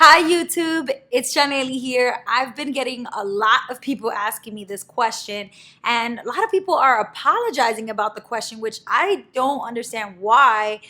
Hi YouTube, it's Janelle here. I've been getting a lot of people asking me this question, and a lot of people are apologizing about the question, which I don't understand why.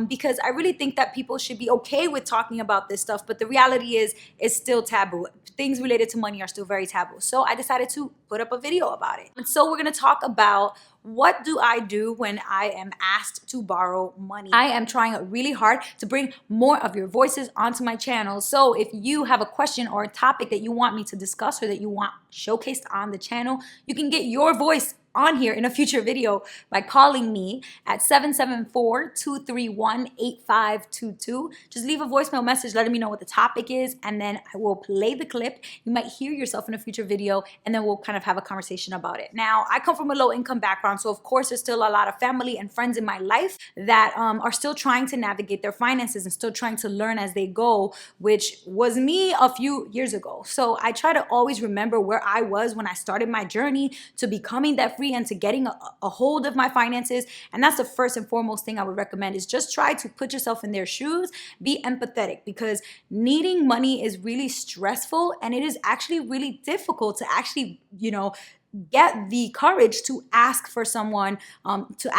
Because I really think that people should be okay with talking about this stuff, but the reality is it's still taboo. Things related to money are still very taboo. So I decided to put up a video about it. And so we're gonna talk about what do I do when I am asked to borrow money. I am trying really hard to bring more of your voices onto my channel. So if you have a question or a topic that you want me to discuss or that you want showcased on the channel, you can get your voice on here in a future video by calling me at 774-231-8522. Just leave a voicemail message letting me know what the topic is, and then I will play the clip. You might hear yourself in a future video, and then we'll kind of have a conversation about it. Now, I come from a low-income background, so of course there's still a lot of family and friends in my life that are still trying to navigate their finances and still trying to learn as they go, which was me a few years ago. So I try to always remember where I was when I started my journey to becoming that free and to getting a hold of my finances. And that's the first and foremost thing I would recommend, is just try to put yourself in their shoes, be empathetic, because needing money is really stressful, and it is actually really difficult to actually, get the courage to ask for someone, to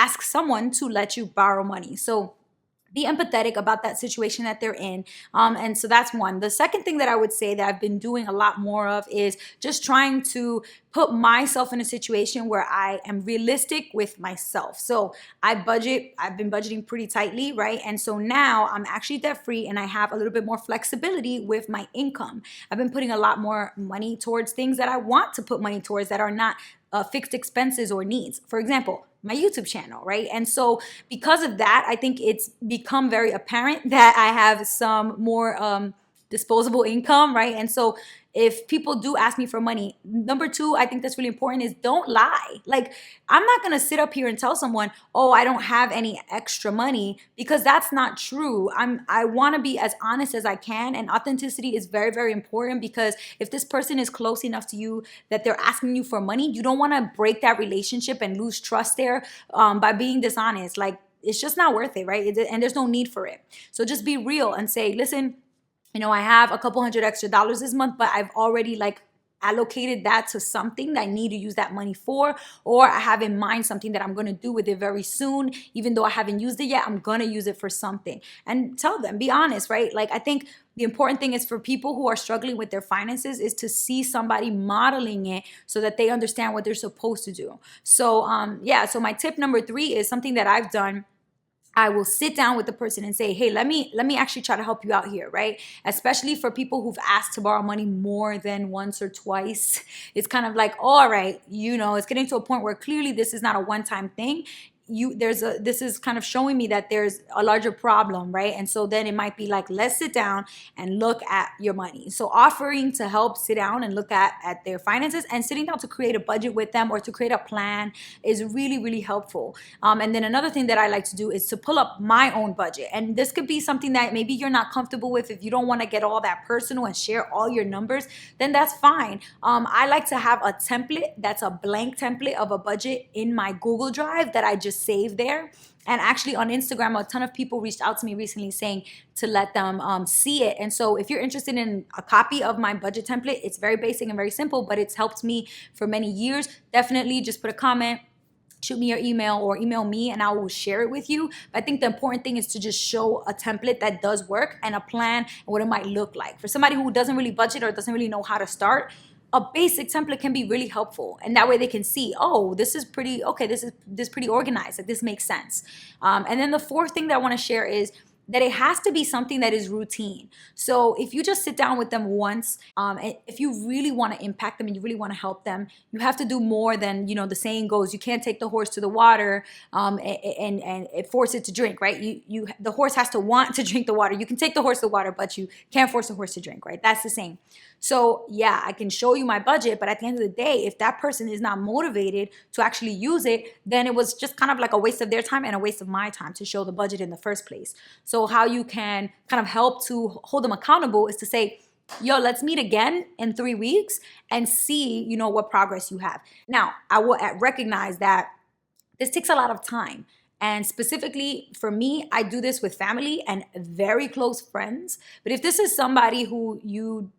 let you borrow money. So be empathetic about that situation that they're in. And so that's one. The second thing that I would say that I've been doing a lot more of is just trying to put myself in a situation where I am realistic with myself. So I've been budgeting pretty tightly, right? And so now I'm actually debt free and I have a little bit more flexibility with my income. I've been putting a lot more money towards things that I want to put money towards that are not fixed expenses or needs. For example, my YouTube channel, right? And so because of that, I think it's become very apparent that I have some more disposable income, right? And so if people do ask me for money, number two, I think that's really important, is don't lie. Like, I'm not gonna sit up here and tell someone, oh, I don't have any extra money, because that's not true. I wanna be as honest as I can, and authenticity is very, very important, because if this person is close enough to you that they're asking you for money, you don't wanna break that relationship and lose trust there by being dishonest. Like, it's just not worth it, right? And there's no need for it. So just be real and say, listen, I have a couple $100 extra this month, but I've already allocated that to something that I need to use that money for, or I have in mind something that I'm going to do with it very soon. Even though I haven't used it yet, I'm going to use it for something. And tell them, be honest, right? Like, I think the important thing is for people who are struggling with their finances is to see somebody modeling it so that they understand what they're supposed to do. So so my tip number 3 is something that I've done. I will sit down with the person and say, hey, let me actually try to help you out here, right? Especially for people who've asked to borrow money more than once or twice. It's kind of like, all right, it's getting to a point where clearly this is not a one-time thing. This is kind of showing me that there's a larger problem, right? And so then it might be like, let's sit down and look at your money. So offering to help sit down and look at their finances, and sitting down to create a budget with them or to create a plan is really, really helpful. And then another thing that I like to do is to pull up my own budget. And this could be something that maybe you're not comfortable with. If you don't want to get all that personal and share all your numbers, then that's fine. I like to have a template that's a blank template of a budget in my Google Drive that I just save there. And actually on Instagram, a ton of people reached out to me recently saying to let them see it. And so if you're interested in a copy of my budget template, it's very basic and very simple, but it's helped me for many years. Definitely just put a comment, shoot me your email, or email me and I will share it with you. But I think the important thing is to just show a template that does work and a plan and what it might look like. For somebody who doesn't really budget or doesn't really know how to start, a basic template can be really helpful, and that way they can see, oh, this is pretty okay, this is pretty organized, like this makes sense. And then the fourth thing that I want to share is that it has to be something that is routine. So if you just sit down with them once, if you really want to impact them and you really want to help them, you have to do more than, the saying goes, you can't take the horse to the water and force it to drink, right? The horse has to want to drink the water. You can take the horse to the water, but you can't force the horse to drink, right? That's the same. So yeah, I can show you my budget, but at the end of the day, if that person is not motivated to actually use it, then it was just kind of like a waste of their time and a waste of my time to show the budget in the first place. So how you can kind of help to hold them accountable is to say, yo, let's meet again in 3 weeks and see, what progress you have. Now, I will recognize that this takes a lot of time. And specifically for me, I do this with family and very close friends. But if this is somebody who you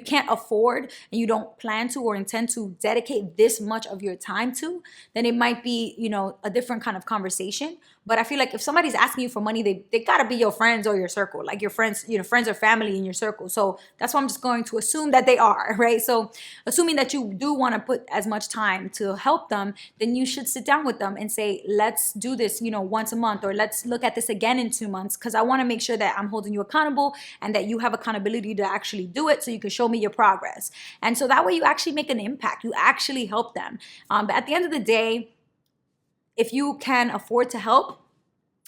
can't afford and you don't plan to or intend to dedicate this much of your time to, then it might be, a different kind of conversation. But I feel like if somebody's asking you for money, they gotta be your friends or your circle, like your friends, friends or family in your circle. So that's why I'm just going to assume that they are, right? So assuming that you do want to put as much time to help them, then you should sit down with them and say, let's do this, once a month, or let's look at this again in 2 months, because I want to make sure that I'm holding you accountable and that you have accountability to actually do it so you can show me your progress. And so that way you actually make an impact. You actually help them. But at the end of the day, if you can afford to help,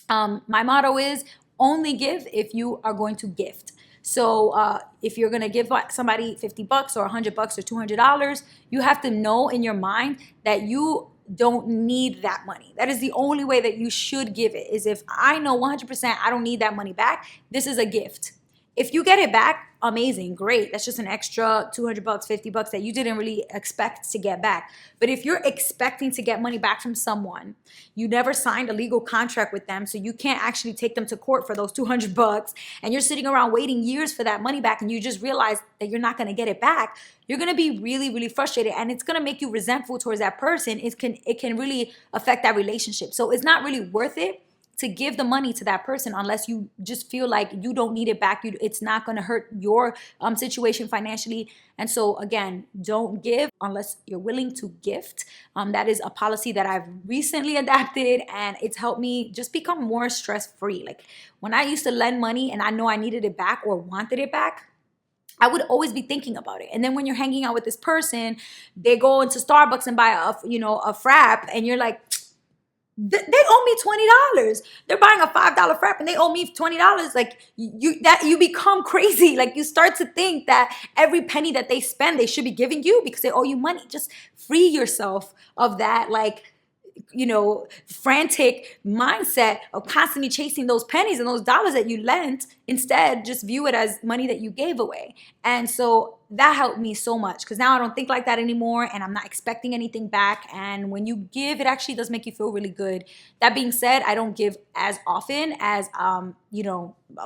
my motto is only give if you are going to gift. So if you're going to give somebody $50 or $100 or $200, you have to know in your mind that you don't need that money. That is the only way that you should give it, is if I know 100% I don't need that money back, this is a gift. If you get it back, amazing, great. That's just an extra $200, $50 that you didn't really expect to get back. But if you're expecting to get money back from someone, you never signed a legal contract with them, so you can't actually take them to court for those $200, and you're sitting around waiting years for that money back, and you just realize that you're not going to get it back, you're going to be really, really frustrated, and it's going to make you resentful towards that person. It can really affect that relationship. So it's not really worth it to give the money to that person unless you just feel like you don't need it back. It's not going to hurt your situation financially. And so again, don't give unless you're willing to gift. That is a policy that I've recently adapted, and it's helped me just become more stress-free. Like when I used to lend money and I know I needed it back or wanted it back, I would always be thinking about it. And then when you're hanging out with this person, they go into Starbucks and buy a frap, and you're like, they owe me $20. They're buying a $5 frap and they owe me $20. Like you become crazy. Like you start to think that every penny that they spend, they should be giving you because they owe you money. Just free yourself of that, frantic mindset of constantly chasing those pennies and those dollars that you lent. Instead, just view it as money that you gave away. And so that helped me so much, because now I don't think like that anymore, and I'm not expecting anything back. And when you give, it actually does make you feel really good. That being said, I don't give as often as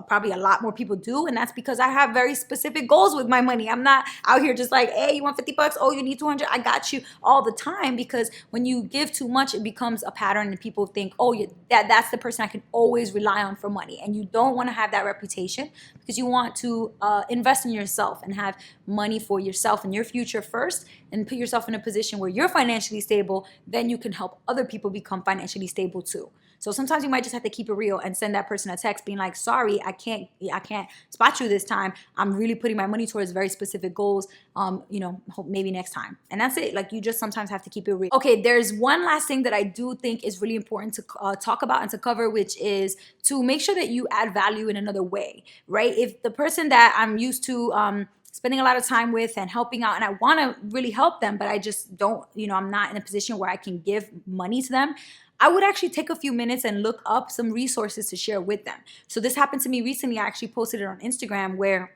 probably a lot more people do, and that's because I have very specific goals with my money. I'm not out here just like, hey, you want $50? Oh, you need 200? I got you, all the time. Because when you give too much, it becomes a pattern, and people think, oh, that's the person I can always rely on for money. And you don't want to have that reputation, because you want to invest in yourself and have money for yourself and your future first, and put yourself in a position where you're financially stable. Then you can help other people become financially stable too. So sometimes you might just have to keep it real and send that person a text being like, sorry, I can't spot you this time. I'm really putting my money towards very specific goals. Hope maybe next time. And that's it. Like, you just sometimes have to keep it real. Okay, there's one last thing that I do think is really important to talk about and to cover, which is to make sure that you add value in another way, right? If the person that I'm used to spending a lot of time with and helping out, and I want to really help them, but I just don't, I'm not in a position where I can give money to them, I would actually take a few minutes and look up some resources to share with them. So this happened to me recently. I actually posted it on Instagram, where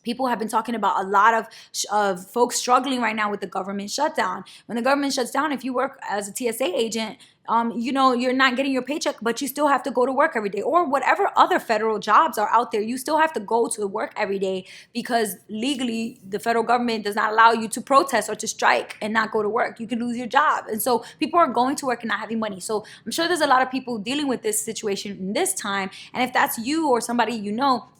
people have been talking about a lot of folks struggling right now with the government shutdown. When the government shuts down, if you work as a TSA agent, you're not getting your paycheck, but you still have to go to work every day, or whatever other federal jobs are out there. You still have to go to work every day, because legally the federal government does not allow you to protest or to strike and not go to work. You can lose your job. And so people are going to work and not having money. So I'm sure there's a lot of people dealing with this situation in this time. And if that's you or somebody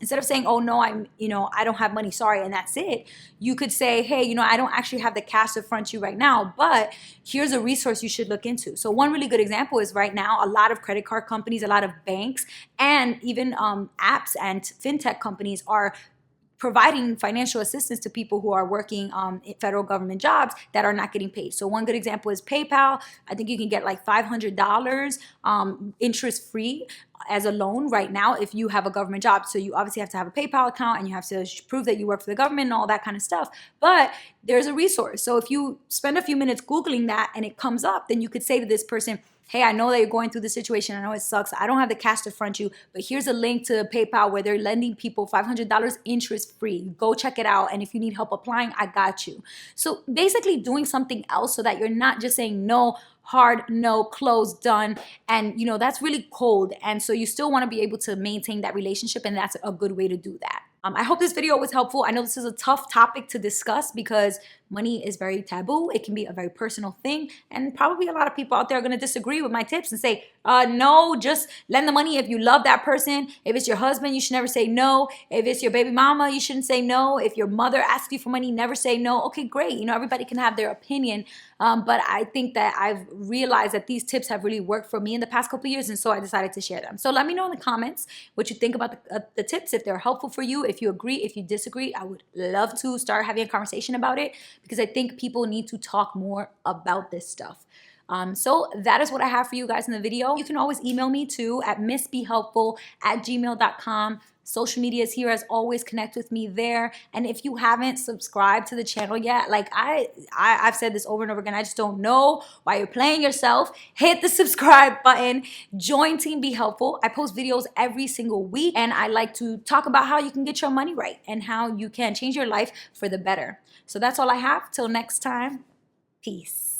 instead of saying, oh no, I don't have money, sorry, and that's it, you could say, hey, I don't actually have the cash to front you right now, but here's a resource you should look into. So one really good example is right now, a lot of credit card companies, a lot of banks, and even apps and fintech companies are providing financial assistance to people who are working in federal government jobs that are not getting paid. So one good example is PayPal. I think you can get like $500 interest free as a loan right now if you have a government job. So you obviously have to have a PayPal account, and you have to prove that you work for the government and all that kind of stuff. But there's a resource. So if you spend a few minutes Googling that and it comes up, then you could say to this person, hey, I know that you're going through this situation. I know it sucks. I don't have the cash to front you, but here's a link to PayPal where they're lending people $500 interest free. Go check it out. And if you need help applying, I got you. So basically doing something else so that you're not just saying no hard no, closed, done. And you know, that's really cold. And so you still want to be able to maintain that relationship, and that's a good way to do that. I hope this video was helpful. I know this is a tough topic to discuss because money is very taboo. It can be a very personal thing. And probably a lot of people out there are going to disagree with my tips and say, no, just lend the money if you love that person. If it's your husband, you should never say no. If it's your baby mama, you shouldn't say no. If your mother asks you for money, never say no. Okay, great. You know, everybody can have their opinion. But I think that I've realized that these tips have really worked for me in the past couple of years. And so I decided to share them. So let me know in the comments what you think about the tips, if they're helpful for you, if you agree, if you disagree. I would love to start having a conversation about it because I think people need to talk more about this stuff. So that is what I have for you guys in the video. You can always email me too at missbehelpful@gmail.com. Social media is here as always. Connect with me there. And if you haven't subscribed to the channel yet, like I've said this over and over again, I just don't know why you're playing yourself. Hit the subscribe button. Join Team Be Helpful. I post videos every single week, and I like to talk about how you can get your money right and how you can change your life for the better. So that's all I have. Till next time, peace.